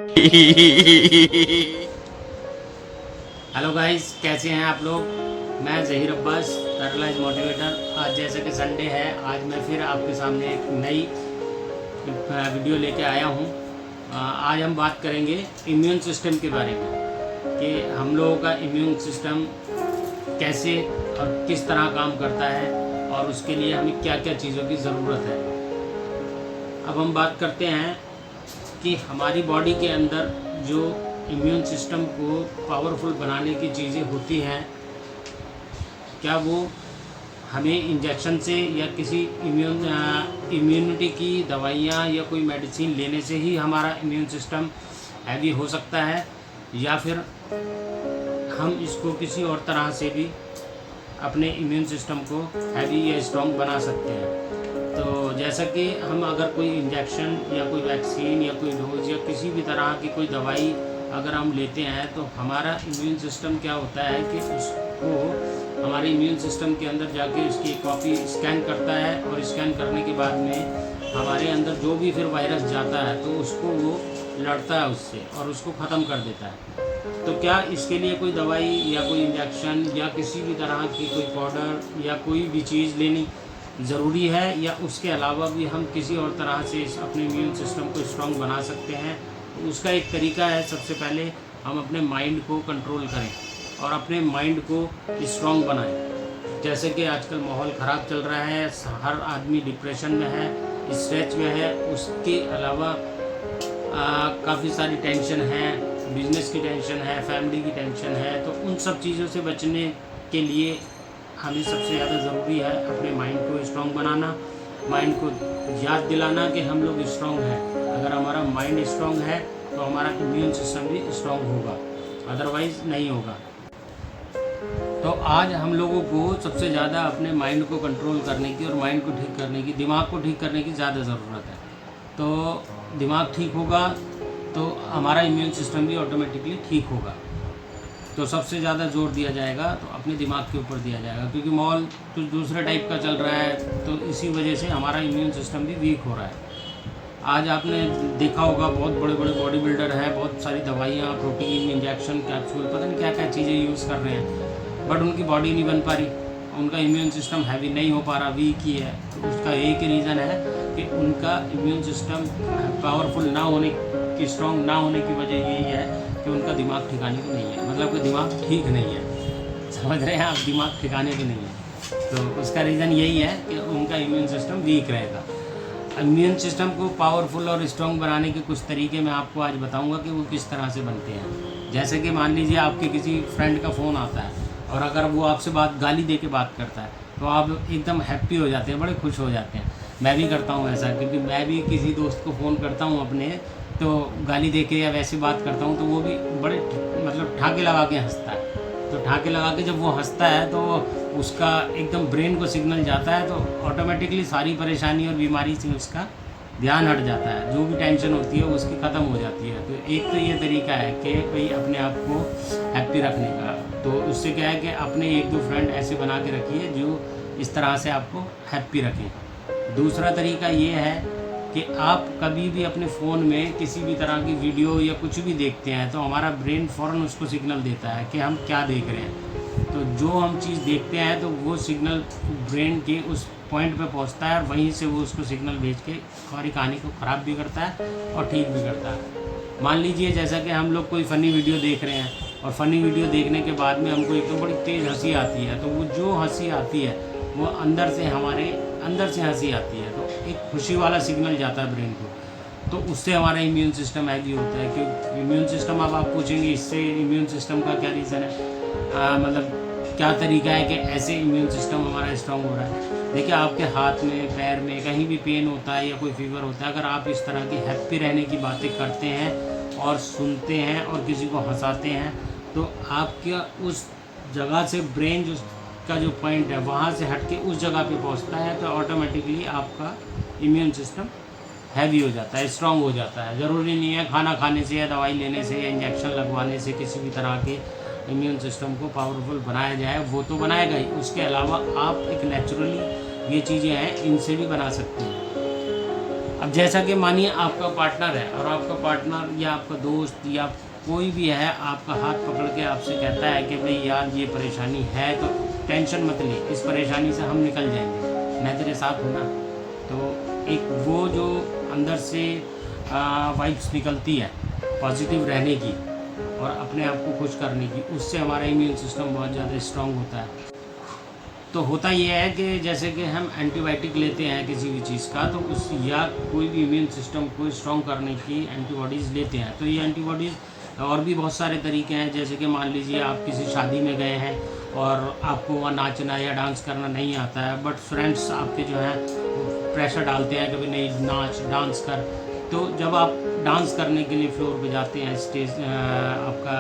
Hello guys, कैसे हैं आप लोग। मैं ज़हीर अब्बास, पैरालाइज मोटिवेटर। आज जैसे कि संडे है, आज मैं फिर आपके सामने एक नई वीडियो लेके आया हूँ। आज हम बात करेंगे इम्यून सिस्टम के बारे में कि हम लोगों का इम्यून सिस्टम कैसे और किस तरह काम करता है और उसके लिए हमें क्या क्या चीज़ों की ज़रूरत है। अब हम बात करते हैं कि हमारी बॉडी के अंदर जो इम्यून सिस्टम को पावरफुल बनाने की चीज़ें होती हैं, क्या वो हमें इंजेक्शन से या किसी इम्यूनिटी की दवाइयाँ या कोई मेडिसिन लेने से ही हमारा इम्यून सिस्टम हैवी हो सकता है, या फिर हम इसको किसी और तरह से भी अपने इम्यून सिस्टम को हैवी या स्ट्रॉन्ग बना सकते हैं। तो जैसा कि हम अगर कोई इंजेक्शन या कोई वैक्सीन या कोई डोज या किसी भी तरह की कोई दवाई अगर हम लेते हैं, तो हमारा इम्यून सिस्टम क्या होता है कि उसको हमारे इम्यून सिस्टम के अंदर जाके उसकी कॉपी स्कैन करता है, और स्कैन करने के बाद में हमारे अंदर जो भी फिर वायरस जाता है तो उसको वो लड़ता है उससे और उसको ख़त्म कर देता है। तो क्या इसके लिए कोई दवाई या कोई इंजेक्शन या किसी भी तरह की कोई पाउडर या कोई भी चीज़ लेनी ज़रूरी है, या उसके अलावा भी हम किसी और तरह से अपने इम्यून सिस्टम को स्ट्रॉन्ग बना सकते हैं? उसका एक तरीका है, सबसे पहले हम अपने माइंड को कंट्रोल करें और अपने माइंड को स्ट्रॉन्ग बनाएं। जैसे कि आजकल माहौल ख़राब चल रहा है, हर आदमी डिप्रेशन में है, स्ट्रेस में है, उसके अलावा काफ़ी सारी टेंशन है, बिजनेस की टेंशन है, फैमिली की टेंशन है। तो उन सब चीज़ों से बचने के लिए हमें सबसे ज़्यादा ज़रूरी है अपने माइंड को स्ट्रॉन्ग बनाना, माइंड को याद दिलाना कि हम लोग स्ट्रॉन्ग हैं। अगर हमारा माइंड स्ट्रॉन्ग है तो हमारा इम्यून सिस्टम भी स्ट्रॉन्ग होगा, अदरवाइज़ नहीं होगा। तो आज हम लोगों को सबसे ज़्यादा अपने माइंड को कंट्रोल करने की और माइंड को ठीक करने की, दिमाग को ठीक करने की ज़्यादा ज़रूरत है। तो दिमाग ठीक होगा तो हमारा इम्यून सिस्टम भी ऑटोमेटिकली ठीक होगा। तो सबसे ज़्यादा जोर दिया जाएगा तो अपने दिमाग के ऊपर दिया जाएगा, क्योंकि माहौल कुछ दूसरे टाइप का चल रहा है, तो इसी वजह से हमारा इम्यून सिस्टम भी वीक हो रहा है। आज आपने देखा होगा बहुत बड़े बड़े बॉडी बिल्डर हैं, बहुत सारी दवाइयाँ, प्रोटीन, इंजेक्शन, कैप्सूल, पता नहीं क्या क्या चीज़ें यूज़ कर रहे हैं, बट उनकी बॉडी नहीं बन पा रही, उनका इम्यून सिस्टम हैवी नहीं हो पा रहा, वीक ही है। तो उसका एक ही रीज़न है कि उनका इम्यून सिस्टम पावरफुल ना होने की, स्ट्रॉन्ग ना होने की वजह यही है कि उनका दिमाग ठिकाने को नहीं है, मतलब कि दिमाग ठीक नहीं है। समझ रहे हैं आप, दिमाग ठिकाने को नहीं है। तो उसका रीज़न यही है कि उनका इम्यून सिस्टम वीक रहेगा। इम्यून सिस्टम को पावरफुल और स्ट्रॉन्ग बनाने के कुछ तरीके मैं आपको आज बताऊंगा कि वो किस तरह से बनते हैं। जैसे कि मान लीजिए आपके किसी फ्रेंड का फ़ोन आता है और अगर वो आपसे गाली दे के बात करता है, तो आप एकदम हैप्पी हो जाते हैं, बड़े खुश हो जाते हैं। मैं भी करता हूँ ऐसा, क्योंकि मैं भी किसी दोस्त को फ़ोन करता हूँ अपने, तो गाली दे के या वैसी बात करता हूँ तो वो भी बड़े मतलब ठाके लगा के हंसता है। तो ठाके लगा के जब वो हंसता है तो उसका एकदम ब्रेन को सिग्नल जाता है, तो ऑटोमेटिकली सारी परेशानी और बीमारी से उसका ध्यान हट जाता है, जो भी टेंशन होती है उसकी ख़त्म हो जाती है। तो एक तो ये तरीका है कि भाई अपने आप को हैप्पी रखने का। तो उससे क्या है कि अपने एक दो फ्रेंड ऐसे बना के रखिए जो इस तरह से आपको हैप्पी रखें। दूसरा तरीका ये है कि आप कभी भी अपने फ़ोन में किसी भी तरह की वीडियो या कुछ भी देखते हैं तो हमारा ब्रेन फ़ौरन उसको सिग्नल देता है कि हम क्या देख रहे हैं। तो जो हम चीज़ देखते हैं तो वो सिग्नल ब्रेन के उस पॉइंट पे पहुंचता है और वहीं से वो उसको सिग्नल भेज के हमारी कहानी को ख़राब भी करता है और ठीक भी करता है। मान लीजिए जैसा कि हम लोग कोई फ़नी वीडियो देख रहे हैं और फ़नी वीडियो देखने के बाद में हमको एक तो बड़ी तेज़ हंसी आती है, तो वो जो हंसी आती है वो अंदर से हमारे अंदर से हंसी आती है, तो एक खुशी वाला सिग्नल जाता है ब्रेन को, तो उससे हमारा इम्यून सिस्टम हैवी होता है। क्योंकि इम्यून सिस्टम, अब आप पूछेंगे इससे इम्यून सिस्टम का क्या रीज़न है, मतलब क्या तरीका है कि ऐसे इम्यून सिस्टम हमारा स्ट्रॉन्ग हो रहा है। देखिए, आपके हाथ में, पैर में कहीं भी पेन होता है या कोई फीवर होता है, अगर आप इस तरह की हैप्पी रहने की बातें करते हैं और सुनते हैं और किसी को हंसाते हैं, तो आपके उस जगह से ब्रेन का जो पॉइंट है वहाँ से हट के उस जगह पे पहुँचता है, तो ऑटोमेटिकली आपका इम्यून सिस्टम हैवी हो जाता है, स्ट्रॉन्ग हो जाता है। ज़रूरी नहीं है खाना खाने से या दवाई लेने से या इंजेक्शन लगवाने से किसी भी तरह के इम्यून सिस्टम को पावरफुल बनाया जाए, वो तो बनाएगा ही, उसके अलावा आप एक नेचुरली ये चीज़ें हैं इनसे भी बना सकते हैं। अब जैसा कि मानिए आपका पार्टनर है और आपका पार्टनर या आपका दोस्त या कोई भी है आपका हाथ पकड़ के आपसे कहता है कि भाई यार ये परेशानी है तो टेंशन मत ले, इस परेशानी से हम निकल जाएंगे, मैं तेरे साथ हूँ ना। तो एक वो जो अंदर से वाइब्स निकलती है पॉजिटिव रहने की और अपने आप को खुश करने की, उससे हमारा इम्यून सिस्टम बहुत ज़्यादा स्ट्रॉन्ग होता है। तो होता ये है कि जैसे कि हम एंटीबायोटिक लेते हैं किसी भी चीज़ का, तो उस या कोई भी इम्यून सिस्टम को स्ट्रॉन्ग करने की एंटीबॉडीज़ लेते हैं। तो ये एंटीबॉडीज़ और भी बहुत सारे तरीके हैं, जैसे कि मान लीजिए आप किसी शादी में गए हैं और आपको वहाँ नाचना या डांस करना नहीं आता है, बट फ्रेंड्स आपके जो हैं प्रेशर डालते हैं कि भाई नहीं नाच डांस कर। तो जब आप डांस करने के लिए फ्लोर पे जाते हैं, स्टेज आपका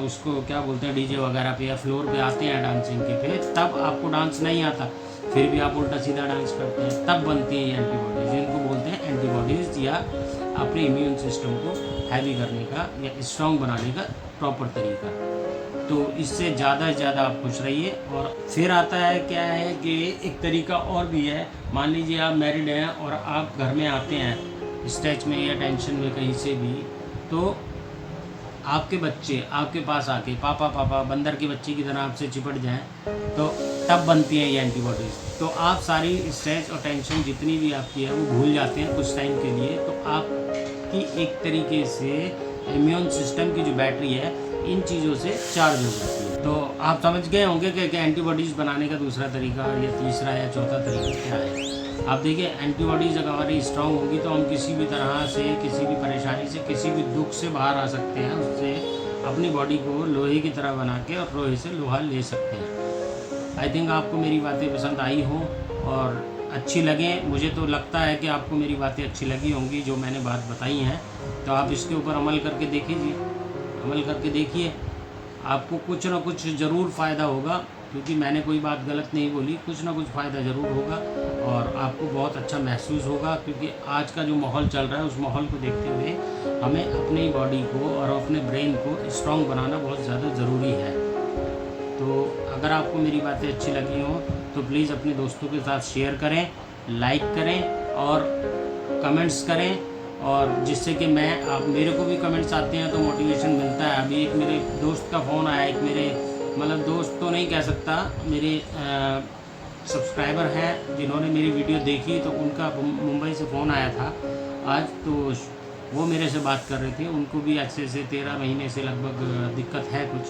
उसको क्या बोलते हैं डीजे वगैरह पे या फ्लोर पे आते हैं डांसिंग के पे, तब आपको डांस नहीं आता, फिर भी आप उल्टा सीधा डांस करते हैं, तब बनती है ये एंटीबॉडीज़, जिनको बोलते हैं एंटीबॉडीज़, या अपने इम्यून सिस्टम को हैवी करने का या स्ट्रॉन्ग बनाने का प्रॉपर तरीका। तो इससे ज़्यादा से ज़्यादा आप खुश रहिए। और फिर आता है क्या है कि एक तरीका और भी है, मान लीजिए आप मैरिड हैं और आप घर में आते हैं स्ट्रेच में या टेंशन में कहीं से भी, तो आपके बच्चे आपके पास आके पापा पापा बंदर के बच्चे की तरह आपसे चिपट जाएं, तो तब बनती है ये एंटीबॉडीज़। तो आप सारी स्ट्रेस और टेंशन जितनी भी आपकी है वो भूल जाते हैं कुछ टाइम के लिए। तो आपकी एक तरीके से इम्यून सिस्टम की जो बैटरी है इन चीज़ों से चार्ज हो जाती है। तो आप समझ गए होंगे कि एंटीबॉडीज़ बनाने का दूसरा तरीका या तीसरा या चौथा तरीका क्या है। आप देखिए एंटीबॉडीज़ अगर हमारी स्ट्रॉन्ग होगी तो हम किसी भी तरह से, किसी भी परेशानी से, किसी भी दुख से बाहर आ सकते हैं, उससे अपनी बॉडी को लोहे की तरह बना के और लोहे से लोहा ले सकते हैं। आई थिंक आपको मेरी बातें पसंद आई हो और अच्छी लगे। मुझे तो लगता है कि आपको मेरी बातें अच्छी लगी होंगी जो मैंने बात बताई हैं। तो आप इसके ऊपर अमल करके देखिए, अमल करके देखिए, आपको कुछ ना कुछ ज़रूर फ़ायदा होगा, क्योंकि मैंने कोई बात गलत नहीं बोली, कुछ ना कुछ फ़ायदा ज़रूर होगा और आपको बहुत अच्छा महसूस होगा। क्योंकि आज का जो माहौल चल रहा है उस माहौल को देखते हुए हमें अपनी बॉडी को और अपने ब्रेन को स्ट्रॉन्ग बनाना बहुत ज़्यादा ज़रूरी है। तो अगर आपको मेरी बातें अच्छी लगी हों तो प्लीज़ अपने दोस्तों के साथ शेयर करें, लाइक करें और कमेंट्स करें, और जिससे कि मैं आप मेरे को भी कमेंट्स आते हैं तो मोटिवेशन मिलता है। अभी एक मेरे दोस्त का फ़ोन आया, एक मेरे मतलब दोस्त तो नहीं कह सकता, मेरे सब्सक्राइबर हैं जिन्होंने मेरी वीडियो देखी, तो उनका मुंबई से फ़ोन आया था आज। तो वो मेरे से बात कर रहे थे, उनको भी अच्छे से 13 महीने से लगभग दिक्कत है कुछ,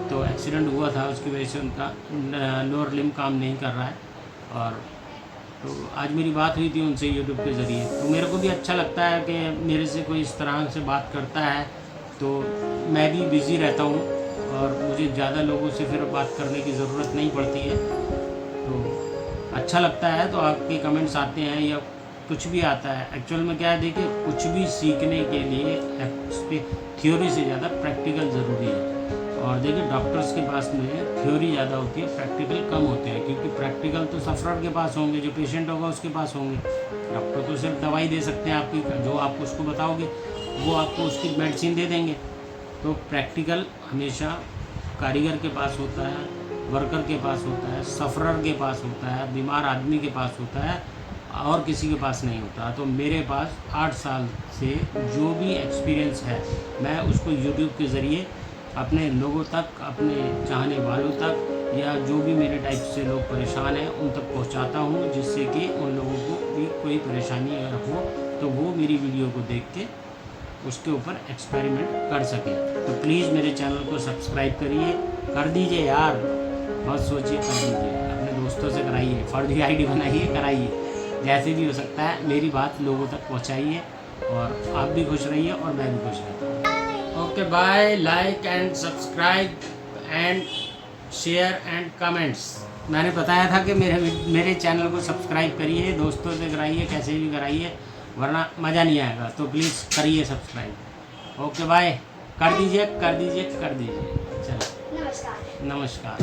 तो एक्सीडेंट हुआ था, उसकी वजह से उनका लोअर लिम्ब काम नहीं कर रहा है। और तो आज मेरी बात हुई थी उनसे यूट्यूब के ज़रिए, तो मेरे को भी अच्छा लगता है कि मेरे से कोई इस तरह से बात करता है। तो मैं भी बिज़ी रहता हूँ और मुझे ज़्यादा लोगों से फिर बात करने की ज़रूरत नहीं पड़ती है, तो अच्छा लगता है। तो आपके कमेंट्स आते हैं या कुछ भी आता है, एक्चुअल में क्या है देखिए, कुछ भी सीखने के लिए उस पर थ्योरी से ज़्यादा प्रैक्टिकल ज़रूरी है। और देखिए डॉक्टर्स के पास में थ्योरी ज़्यादा होती है, प्रैक्टिकल कम होते हैं, क्योंकि प्रैक्टिकल तो सफ़रर के पास होंगे, जो पेशेंट होगा उसके पास होंगे। डॉक्टर तो सिर्फ दवाई दे सकते हैं आपकी, जो आप उसको बताओगे वो आपको उसकी मेडिसिन दे देंगे। तो प्रैक्टिकल हमेशा कारीगर के पास होता है, वर्कर के पास होता है, सफ़रर के पास होता है, बीमार आदमी के पास होता है, और किसी के पास नहीं होता। तो मेरे पास 8 साल से जो भी एक्सपीरियंस है मैं उसको यूट्यूब के ज़रिए अपने लोगों तक, अपने चाहने वालों तक, या जो भी मेरे टाइप से लोग परेशान हैं उन तक पहुंचाता हूं, जिससे कि उन लोगों को भी कोई परेशानी अगर हो तो वो मेरी वीडियो को देख के उसके ऊपर एक्सपेरिमेंट कर सकें। तो प्लीज़ मेरे चैनल को सब्सक्राइब करिए, कर दीजिए यार, मत सोचिए, कर दीजिए, अपने दोस्तों से कराइए, फर्जी आईडी बनाइए, कराइए, जैसे भी हो सकता है मेरी बात लोगों तक पहुँचाइए और आप भी खुश रहिए और मैं भी खुश रहता हूँ। Okay bye, like and subscribe and share and comments. मैंने बताया था कि मेरे चैनल को सब्सक्राइब करिए, दोस्तों से कराइए, कैसे भी कराइए, वरना मज़ा नहीं आएगा। तो प्लीज़ करिए सब्सक्राइब। ओके बाय, कर दीजिए कर दीजिए कर दीजिए। चलो नमस्कार।